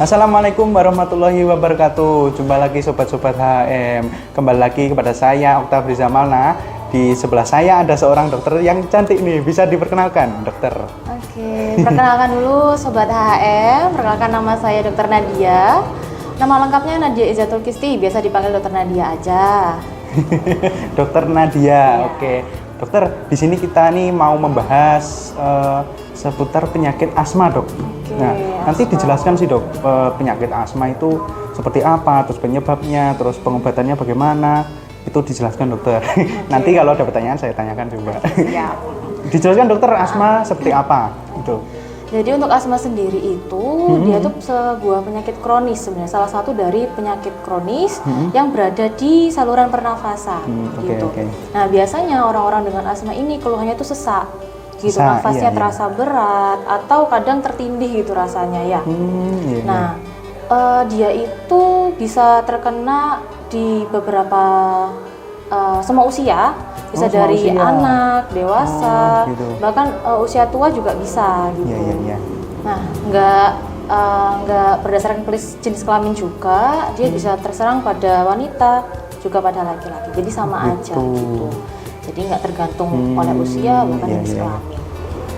Assalamualaikum warahmatullahi wabarakatuh. Jumpa lagi sobat-sobat HM. Kembali lagi kepada saya Oktav Rizamalna. Di sebelah saya ada seorang dokter yang cantik nih. Bisa diperkenalkan, dokter? Oke, perkenalkan dulu sobat HM. Perkenalkan nama saya Dr. Nadia. Nama lengkapnya Nadia Izzatul Kisti, biasa dipanggil Dr. Nadia aja. Dokter Nadia. Iya. Oke. Dokter, di sini kita nih mau membahas seputar penyakit asma, Dok. Nah, nanti dijelaskan sih, Dok, penyakit asma itu seperti apa, terus penyebabnya, terus pengobatannya bagaimana, itu dijelaskan, Dokter. Nanti kalau ada pertanyaan saya tanyakan juga. Siap. Dijelaskan, Dokter, asma seperti apa? Itu. Jadi untuk asma sendiri itu dia itu sebuah penyakit kronis sebenarnya, salah satu dari penyakit kronis yang berada di saluran pernafasan gitu. Nah, biasanya orang-orang dengan asma ini keluhannya itu sesak. Gitu, nafasnya terasa berat atau kadang tertindih gitu rasanya ya. Nah, dia itu bisa terkena di beberapa semua usia, bisa dari anak, dewasa, gitu. Bahkan usia tua juga bisa gitu. Nah, nggak berdasarkan jenis kelamin juga, dia bisa terserang pada wanita juga pada laki-laki. Jadi sama aja gitu. Jadi nggak tergantung oleh usia bahkan jenis kelamin.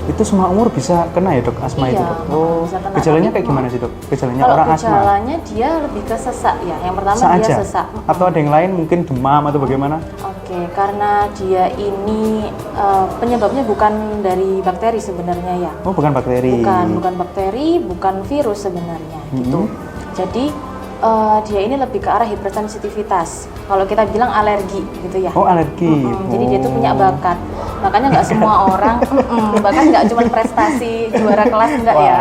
Itu semua umur bisa kena ya, Dok, asma itu, Dok? Oh, gejalanya kayak gimana sih, Dok? Gejalanya orang asma? Gejalanya dia lebih ke sesak ya. Yang pertama dia sesak. Atau ada yang lain mungkin demam atau bagaimana? Oke, karena dia ini penyebabnya bukan dari bakteri sebenarnya ya. Oh, bukan bakteri? Bukan bakteri, bukan virus sebenarnya gitu. Jadi dia ini lebih ke arah hipersensitivitas. Kalau kita bilang alergi gitu ya. Oh, alergi. Jadi dia tuh punya bakat. Makanya nggak semua orang, bahkan nggak cuma prestasi juara kelas enggak ya.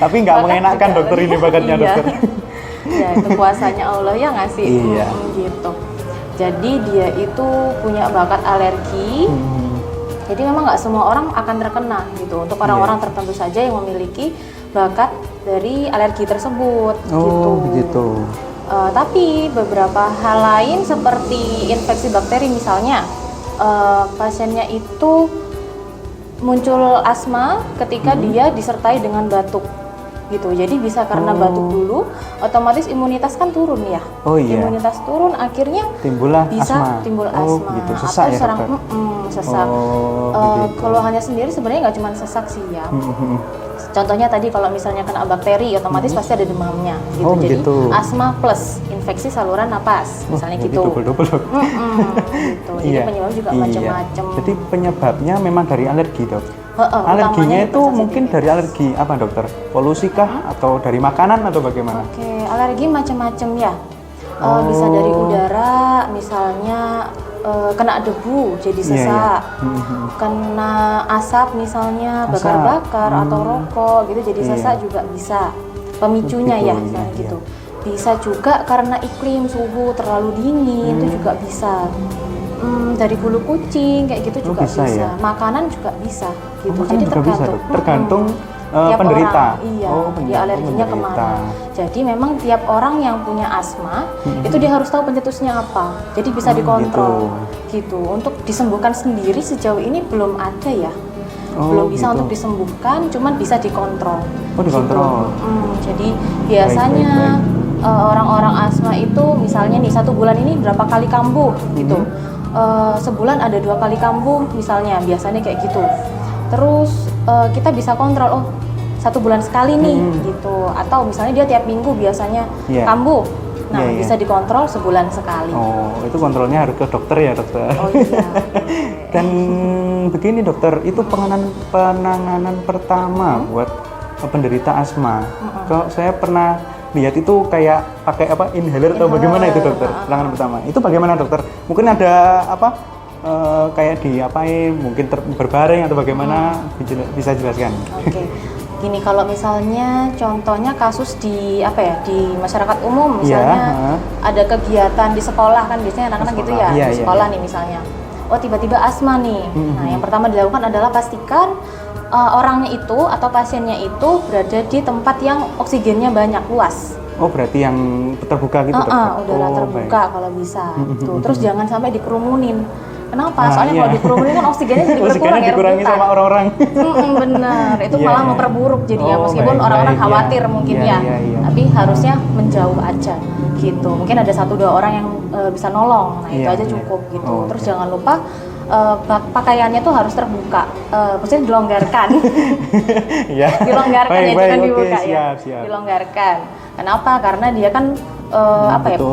Tapi nggak mengenakan dokter ini bakatnya, dokter. Ya itu kuasanya Allah ya ngasih gitu. Jadi dia itu punya bakat alergi. Jadi memang nggak semua orang akan terkena gitu. Untuk orang-orang tertentu saja yang memiliki bakat dari alergi tersebut. Begitu. Tapi beberapa hal lain seperti infeksi bakteri misalnya, pasiennya itu muncul asma ketika dia disertai dengan batuk gitu. Jadi bisa karena batuk dulu, otomatis imunitas kan turun ya. Imunitas turun, akhirnya bisa timbul asma. Gitu. Sesak atau ya, serang sesak. Keluhannya sendiri sebenarnya nggak cuma sesak sih ya. Contohnya tadi kalau misalnya kena bakteri, otomatis pasti ada demamnya gitu. Jadi asma plus infeksi saluran napas, misalnya gitu. Double. Gitu. Jadi penyebabnya juga macam-macam. Jadi penyebabnya memang dari alergi, Dok. Alerginya itu mungkin dari alergi apa, Dokter? Polusi kah atau dari makanan atau bagaimana? Oke, alergi macam-macam ya. Bisa dari udara, misalnya kena debu jadi sesak, kena asap misalnya bakar-bakar atau rokok gitu jadi sesak juga bisa. Pemicunya ya, gitu. Bisa juga karena iklim suhu terlalu dingin itu juga bisa. Dari bulu kucing kayak gitu juga bisa. Ya? Makanan juga bisa gitu. Jadi tergantung penderita. Dia alerginya kemana. Jadi memang tiap orang yang punya asma itu dia harus tahu pencetusnya apa. Jadi bisa dikontrol gitu. Untuk disembuhkan sendiri sejauh ini belum ada ya. Belum bisa untuk disembuhkan, cuman bisa dikontrol. Dikontrol. Gitu. Jadi biasanya orang-orang asma itu misalnya nih 1 bulan ini berapa kali kambuh gitu. Sebulan ada 2 kali kambuh misalnya, biasanya kayak gitu. Terus kita bisa kontrol 1 bulan sekali nih gitu, atau misalnya dia tiap minggu biasanya kambuh. Nah, bisa dikontrol sebulan sekali. Itu kontrolnya harus ke dokter ya, Dokter. Dan begini, Dokter, itu penanganan pertama buat penderita asma. Kalau saya pernah lihat itu kayak pakai inhaler atau bagaimana itu, Dokter? Penanganan pertama. Itu bagaimana, Dokter? Mungkin ada kayak diapain, mungkin berbaring atau bagaimana, bisa jelaskan? Gini, kalau misalnya contohnya kasus di di masyarakat umum misalnya ada kegiatan di sekolah kan biasanya anak-anak gitu ya, di sekolah nih misalnya. Tiba-tiba asma nih. Nah, yang pertama dilakukan adalah pastikan orangnya itu atau pasiennya itu berada di tempat yang oksigennya banyak, luas. Berarti yang terbuka gitu, Dokter? Udara terbuka kalau bisa. Terus jangan sampai dikerumunin. Kenapa? Nah, Soalnya iya. kalau dikerumunin kan oksigennya jadi berkurang Oksigennya ya, dikurangi rebutan. sama orang-orang. Benar, itu Iya, malah iya. memperburuk jadinya, Oh, meskipun baik, orang-orang baik, khawatir iya. mungkin Iya, ya, iya, iya. tapi harusnya menjauh aja gitu. Mungkin ada 1-2 orang yang bisa nolong, nah itu Iya, aja iya. cukup gitu. Oh, Terus oke. jangan lupa pakaiannya tuh harus terbuka, maksudnya dilonggarkan. Iya. Dilonggarkan Baik, ya, baik, jangan oke, dibuka ya. siap, siap. Dilonggarkan. Kenapa? Karena dia kan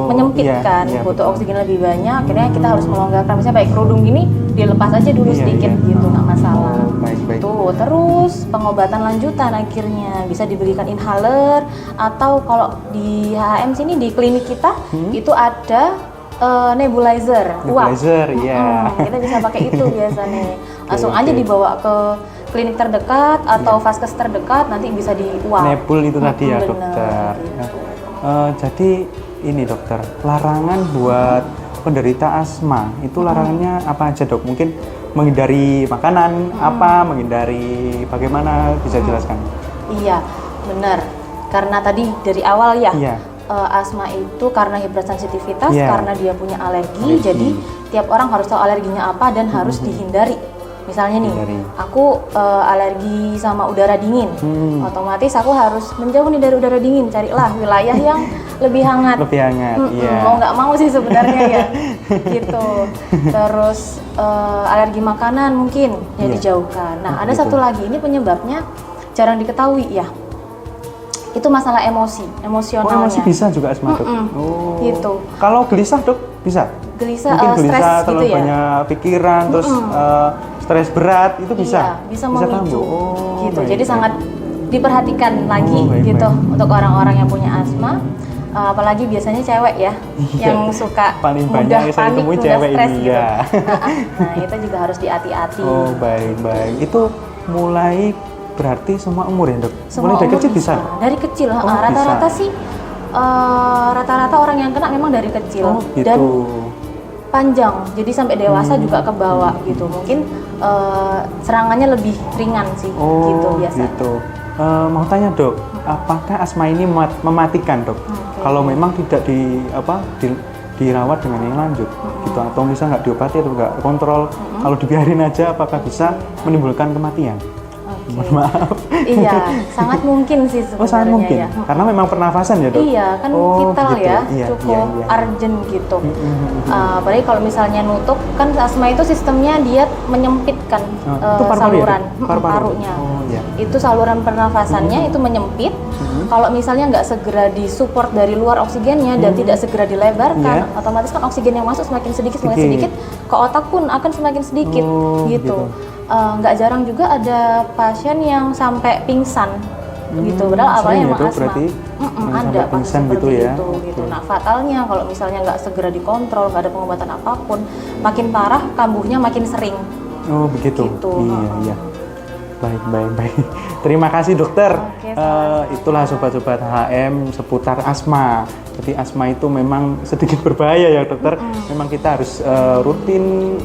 menyempit iya, kan, iya, butuh betul. oksigen lebih banyak. Akhirnya kita harus melonggarkan. Misalnya pakai kerudung gini, dilepas aja dulu Iya, sedikit iya. gitu, nggak masalah. Oh, baik, baik. Tuh, terus pengobatan lanjutan akhirnya bisa diberikan inhaler, atau kalau di HM sini di klinik kita itu ada nebulizer, uap. Nebulizer, iya. Kita bisa pakai itu biasanya. Langsung Oke, aja oke. dibawa ke klinik terdekat atau vaskes terdekat, nanti bisa diuap. Nebul itu tadi ya, Bener, dokter. gitu. Jadi ini dokter, larangan buat penderita asma itu larangannya apa aja dok? Mungkin menghindari makanan apa, menghindari bagaimana, bisa jelaskan? Iya, benar. Karena tadi dari awal ya, Iya. asma itu karena hipersensitivitas, Iya. karena dia punya alergi, Alergi. jadi tiap orang harus tahu alerginya apa dan harus dihindari. Misalnya nih, Hindari. aku alergi sama udara dingin, otomatis aku harus menjauh nih dari udara dingin, carilah wilayah yang lebih hangat. Lebih hangat, iya. Mau nggak mau sih sebenarnya ya, gitu. Terus alergi makanan mungkin ya Iya. dijauhkan. Nah, ada Gitu. satu lagi, ini penyebabnya jarang diketahui ya. Itu masalah emosi, Oh, emosionalnya. masih bisa juga asma dok? Oh. Gitu. Kalau gelisah dok, bisa? Gelisah, Mungkin stres gelisah gitu terlalu ya. banyak pikiran, terus stres berat, itu bisa? Iya, bisa memicu. kambuh? Oh, gitu. baik, Jadi baik. sangat diperhatikan lagi baik, gitu baik. untuk orang-orang yang punya asma. Apalagi biasanya cewek ya, Iya. yang suka Paling mudah banyak yang saya panik, temui mudah cewek stres ini, gitu. ya. Nah, itu juga harus dihati-hati. Oh, baik, baik. Itu mulai berarti semua umur ya dok? Semua Mulai dari umur kecil bisa? Dari kecil, Oh, rata-rata bisa. sih rata-rata orang yang kena memang dari kecil. Oh, gitu. Dan panjang, jadi sampai dewasa juga ke bawah gitu. Mungkin serangannya lebih ringan sih, Oh, gitu biasa. gitu. Mau tanya dok, apakah asma ini mematikan dok? Oke. Kalau memang tidak dirawat dengan yang lanjut, gitu, atau misalnya nggak diobati atau nggak kontrol, kalau dibiarin aja, apakah bisa menimbulkan kematian? Oke. Mohon maaf. Iya, sangat mungkin sih sebenarnya Oh, sangat mungkin. ya. Karena memang pernafasan ya dok? Iya, kan Oh, vital gitu. ya, Iya, cukup iya, iya. urgent gitu. Apalagi kalau misalnya nutup, kan asma itu sistemnya dia menyempitkan Itu paru-paru ya, saluran Dok? Paru-paru? parunya. Oh, iya. Itu saluran pernafasannya itu menyempit. Kalau misalnya nggak segera disupport dari luar oksigennya dan tidak segera dilebarkan, Iya. otomatis kan oksigen yang masuk semakin sedikit, Sedikit. ke otak pun akan semakin sedikit Oh, gitu. gitu. Nggak jarang juga ada pasien yang sampai pingsan gitu, padahal awalnya sering ya, emang Dok, asma. berarti? Ada Sampai kasus pingsan seperti gitu ya? itu gitu. Oke. Nah, fatalnya kalau misalnya nggak segera dikontrol, nggak ada pengobatan apapun, makin parah, kambuhnya makin sering. Oh, begitu. Gitu. Iya, iya. Baik, baik, baik. Terima kasih dokter. Oke, sama-sama. Itulah sobat-sobat HM seputar asma. Jadi asma itu memang sedikit berbahaya ya dokter. Memang kita harus rutin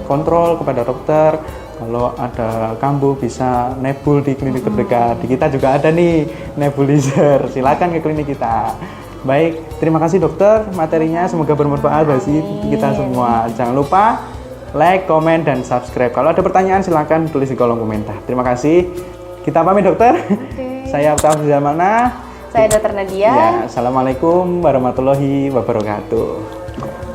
kontrol kepada dokter. Kalau ada kambuh bisa nebul di klinik terdekat. Di kita juga ada nih nebulizer. Silakan ke klinik kita. Baik, terima kasih dokter materinya. Semoga bermanfaat bagi kita semua. Jangan lupa like, komen, dan subscribe. Kalau ada pertanyaan silahkan tulis di kolom komentar. Terima kasih. Kita pamit dokter. Oke. Saya Octavio Zamana. Saya Dr. Nadia. Ya, assalamualaikum warahmatullahi wabarakatuh.